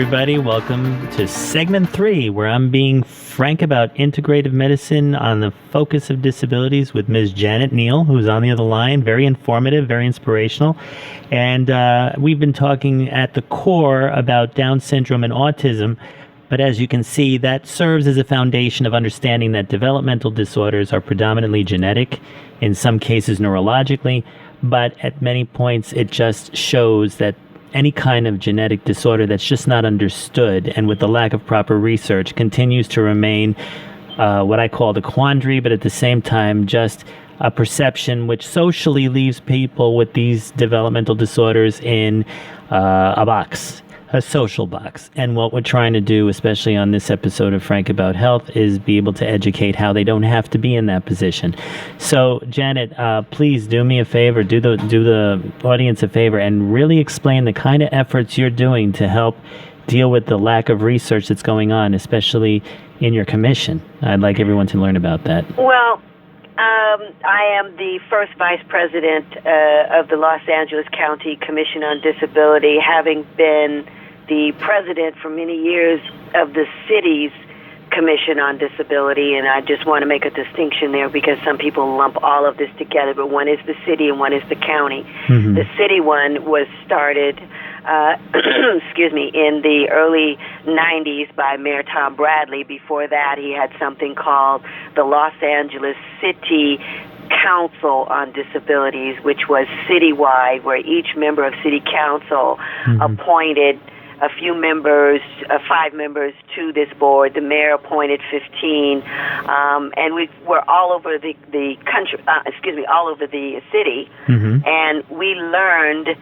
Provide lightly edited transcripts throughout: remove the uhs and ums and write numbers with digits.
everybody. Welcome to segment 3, where I'm being frank about integrative medicine on the focus of disabilities with Ms. Janet Neal, who's on the other line. Very informative, very inspirational. And we've been talking at the core about Down syndrome and autism. But as you can see, that serves as a foundation of understanding that developmental disorders are predominantly genetic, in some cases neurologically, but at many points it just shows that any kind of genetic disorder that's just not understood and with the lack of proper research continues to remain what I call the quandary, but at the same time just a perception which socially leaves people with these developmental disorders in a box, a social box. And what we're trying to do, especially on this episode of Frank About Health, is be able to educate how they don't have to be in that position. So, Janet, please do me a favor, do the audience a favor, and really explain the kind of efforts you're doing to help deal with the lack of research that's going on, especially in your commission. I'd like everyone to learn about that. Well, I am the first vice president of the Los Angeles County Commission on Disability, having been the president for many years of the city's Commission on Disability, and I just want to make a distinction there because some people lump all of this together, but one is the city and one is the county. Mm-hmm. The city one was started in the early 90s by Mayor Tom Bradley. Before that, he had something called the Los Angeles City Council on Disabilities, which was citywide, where each member of city council appointed a few members, 5 members to this board. The mayor appointed 15, and we were all over the country, all over the city, and we learned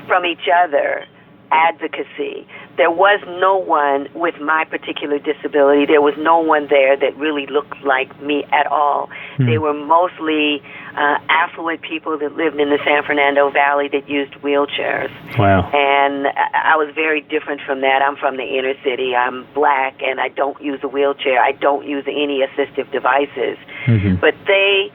from each other advocacy. There was no one with my particular disability. There was no one there that really looked like me at all. They were mostly affluent people that lived in the San Fernando Valley that used wheelchairs. Wow. And I was very different from that. I'm from the inner city. I'm black, and I don't use a wheelchair. I don't use any assistive devices. But they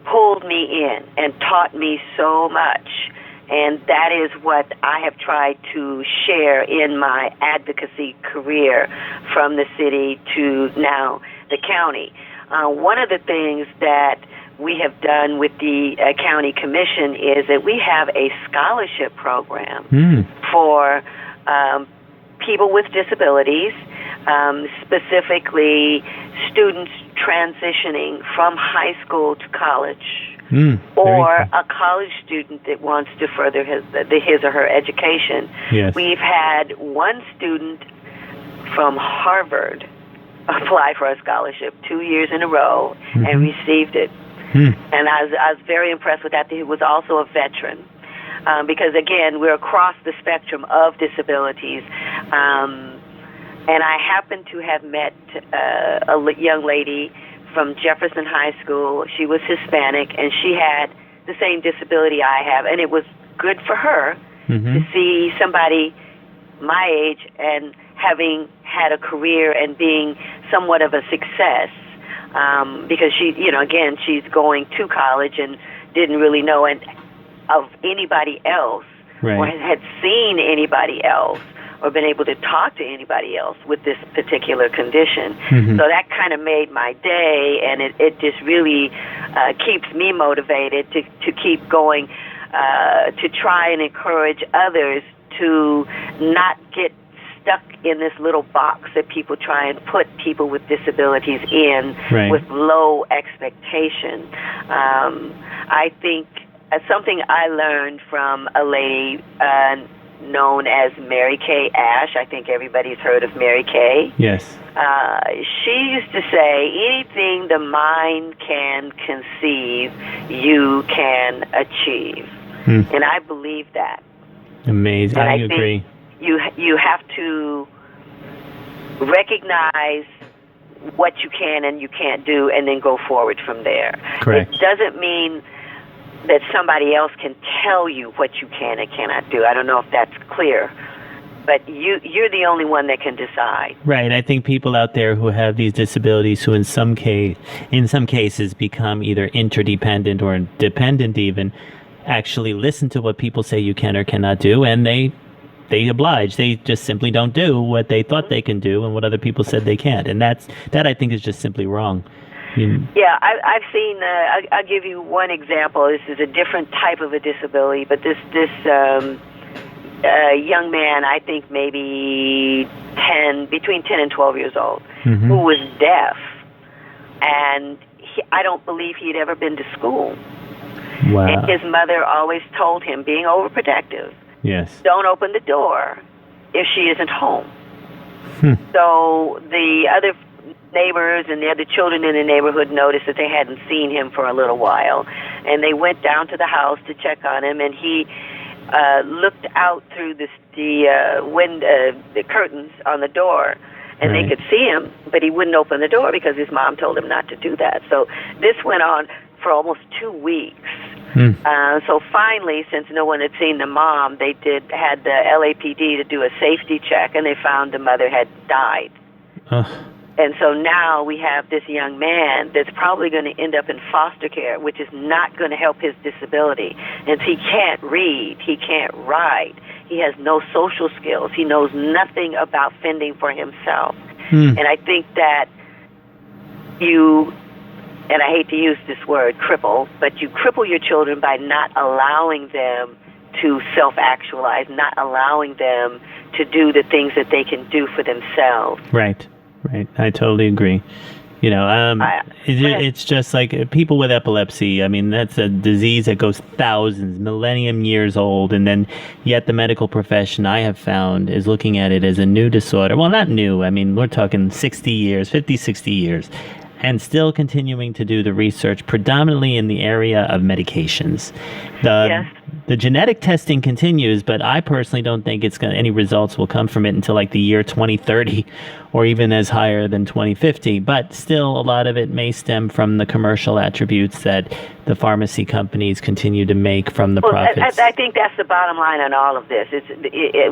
pulled me in and taught me so much. And that is what I have tried to share in my advocacy career from the city to now the county. One of the things that we have done with the county commission is that we have a scholarship program for people with disabilities, specifically students transitioning from high school to college. Or a college student that wants to further his or her education. Yes. We've had one student from Harvard apply for a scholarship 2 years in a row and received it. And I was very impressed with that. He was also a veteran because, again, we're across the spectrum of disabilities. And I happen to have met a young lady from Jefferson High School. She was Hispanic, and she had the same disability I have, and it was good for her to see somebody my age and having had a career and being somewhat of a success, because she, again, she's going to college and didn't really know of anybody else or had seen anybody else or been able to talk to anybody else with this particular condition. So that kind of made my day, and it just really keeps me motivated to keep going, to try and encourage others to not get stuck in this little box that people try and put people with disabilities in with low expectation. I think something I learned from a lady known as Mary Kay Ash. I think everybody's heard of Mary Kay. Yes. She used to say, anything the mind can conceive, you can achieve. And I believe that. Amazing. And I agree. Think you have to recognize what you can and you can't do and then go forward from there. Correct. It doesn't mean that somebody else can tell you what you can and cannot do. I don't know if that's clear, but you're the only one that can decide. Right. I think people out there who have these disabilities, who in some cases become either interdependent or dependent even, actually listen to what people say you can or cannot do, and they they oblige. They just simply don't do what they thought they can do and what other people said they can't. And that I think is just simply wrong. Yeah, I've seen. I'll give you one example. This is a different type of a disability, but this young man, I think maybe between 10 and 12 years old, who was deaf, and I don't believe he'd ever been to school. Wow. And his mother always told him, being overprotective, yes, don't open the door if she isn't home. So the other neighbors and the other children in the neighborhood noticed that they hadn't seen him for a little while, and they went down to the house to check on him, and he looked out through the curtains on the door, and right. they could see him, but he wouldn't open the door because his mom told him not to do that. So this went on for almost 2 weeks. So finally, since no one had seen the mom, they had the LAPD to do a safety check, and they found the mother had died. And so now we have this young man that's probably going to end up in foster care, which is not going to help his disability. And he can't read, he can't write, he has no social skills, he knows nothing about fending for himself. And I think that and I hate to use this word, cripple, but you cripple your children by not allowing them to self-actualize, not allowing them to do the things that they can do for themselves. Right. I totally agree. It's just like people with epilepsy. I mean, that's a disease that goes thousands, millennium years old. And then yet the medical profession, I have found, is looking at it as a new disorder. Well, not new. I mean, we're talking 60 years, 50, 60 years. And still continuing to do the research predominantly in the area of medications. The genetic testing continues, but I personally don't think any results will come from it until like the year 2030 or even as higher than 2050. But still, a lot of it may stem from the commercial attributes that the pharmacy companies continue to make from the profits. I think that's the bottom line on all of this.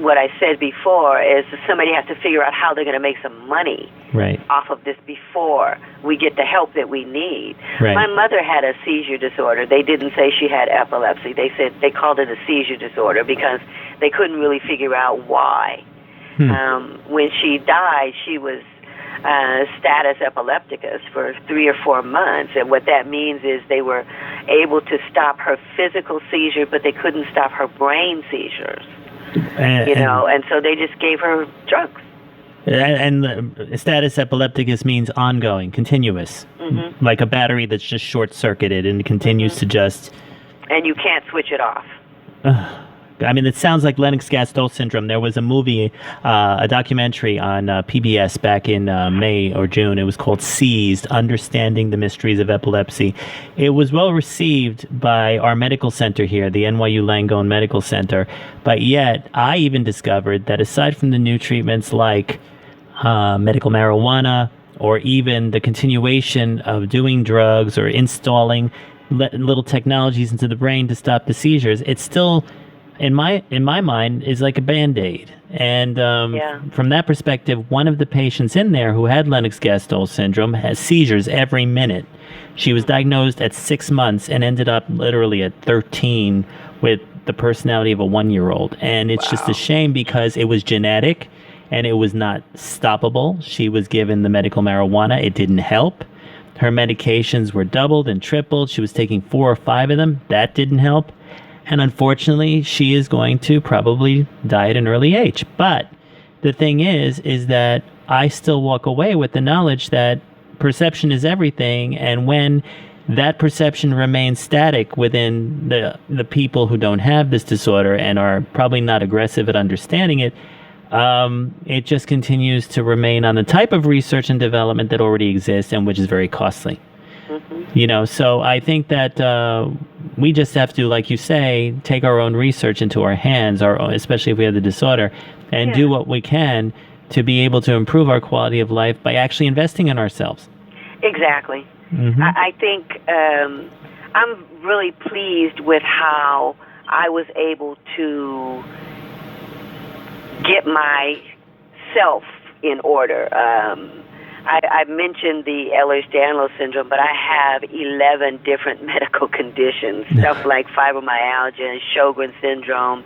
What I said before is somebody has to figure out how they're going to make some money off of this before we get the help that we need. Right. My mother had a seizure disorder. They didn't say she had epilepsy. They called it a seizure disorder because they couldn't really figure out why. When she died, she was status epilepticus for 3 or 4 months, and what that means is they were able to stop her physical seizure, but they couldn't stop her brain seizures. And so they just gave her drugs. And the status epilepticus means ongoing, continuous, like a battery that's just short-circuited and continues to just... And you can't switch it off. I mean, it sounds like Lennox-Gastaut syndrome. There was a movie, a documentary on PBS back in May or June. It was called Seized, Understanding the Mysteries of Epilepsy. It was well received by our medical center here, the NYU Langone Medical Center. But yet, I even discovered that aside from the new treatments like medical marijuana, or even the continuation of doing drugs or installing little technologies into the brain to stop the seizures, it's still... in my mind, is like a Band-Aid. And from that perspective, one of the patients in there who had Lennox-Gastaut syndrome has seizures every minute. She was diagnosed at 6 months and ended up literally at 13 with the personality of a 1-year-old. And it's just a shame because it was genetic and it was not stoppable. She was given the medical marijuana. It didn't help. Her medications were doubled and tripled. She was taking 4 or 5 of them. That didn't help. And unfortunately, she is going to probably die at an early age. But the thing is that I still walk away with the knowledge that perception is everything. And when that perception remains static within the people who don't have this disorder and are probably not aggressive at understanding it, it just continues to remain on the type of research and development that already exists and which is very costly. So I think that we just have to, like you say, take our own research into our hands, especially if we have the disorder, and do what we can to be able to improve our quality of life by actually investing in ourselves. Exactly. I think I'm really pleased with how I was able to get myself in order. I mentioned the Ehlers-Danlos syndrome, but I have 11 different medical conditions, stuff like fibromyalgia, Sjogren's syndrome,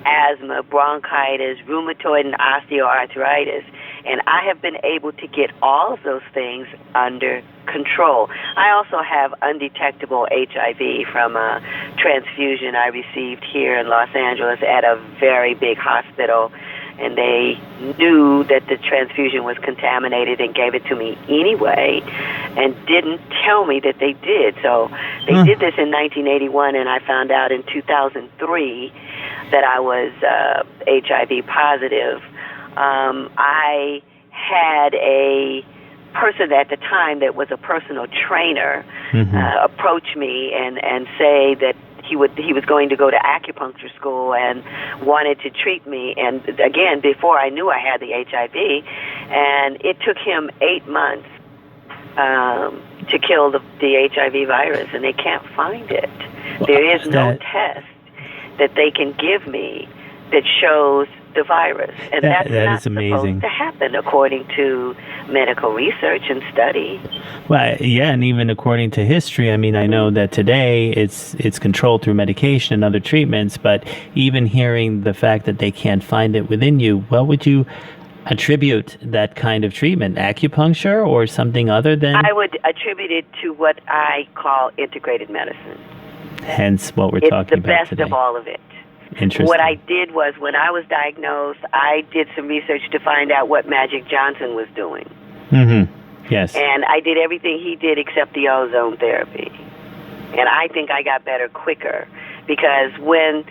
asthma, bronchitis, rheumatoid and osteoarthritis. And I have been able to get all of those things under control. I also have undetectable HIV from a transfusion I received here in Los Angeles at a very big hospital. And they knew that the transfusion was contaminated and gave it to me anyway and didn't tell me that they did. So they did this in 1981, and I found out in 2003 that I was HIV positive. I had a person at the time that was a personal trainer approach me and say that he was going to go to acupuncture school and wanted to treat me. And again, before I knew I had the HIV, and it took him 8 months to kill the HIV virus, and they can't find it. There is no test that they can give me that shows the virus, and that's not supposed to happen according to medical research and study. Well, yeah, and even according to history, I mean, I know that today it's controlled through medication and other treatments, but even hearing the fact that they can't find it within you, what would you attribute that kind of treatment? Acupuncture or something other than? I would attribute it to what I call integrated medicine. Hence what we're talking about today. It's the best of all of it. Interesting. What I did was, when I was diagnosed, I did some research to find out what Magic Johnson was doing. Yes. And I did everything he did except the ozone therapy. And I think I got better quicker, because when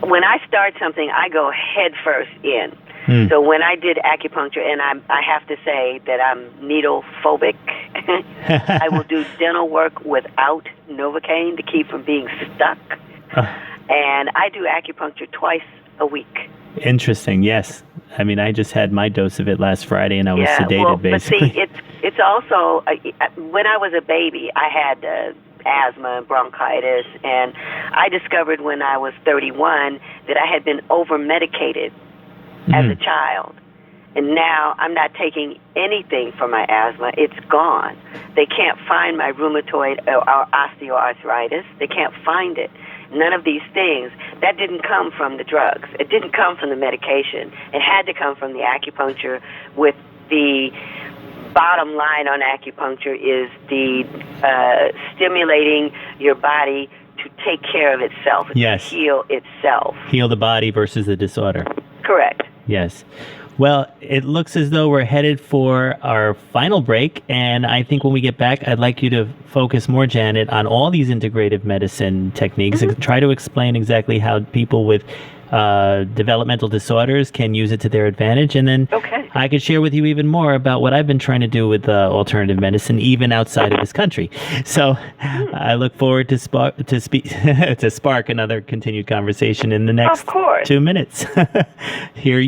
I start something, I go head first in. So when I did acupuncture, and I have to say that I'm needle phobic, I will do dental work without Novocaine to keep from being stuck. And I do acupuncture twice a week. Interesting. Yes. I mean, I just had my dose of it last Friday, and I was sedated, basically. But see, it's also, when I was a baby, I had asthma and bronchitis, and I discovered when I was 31 that I had been over-medicated as a child. And now I'm not taking anything for my asthma. It's gone. They can't find my rheumatoid or osteoarthritis. They can't find it. None of these things. That didn't come from the drugs. It didn't come from the medication. It had to come from the acupuncture, with the bottom line on acupuncture is the stimulating your body to take care of itself, to heal itself. Heal the body versus the disorder. Correct. Yes. Well, it looks as though we're headed for our final break, and I think when we get back, I'd like you to focus more, Janet, on all these integrative medicine techniques and try to explain exactly how people with developmental disorders can use it to their advantage, and then I could share with you even more about what I've been trying to do with alternative medicine, even outside of this country. So I look forward to spark another continued conversation in the next 2 minutes. Hear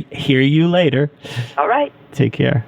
you later. All right. Take care.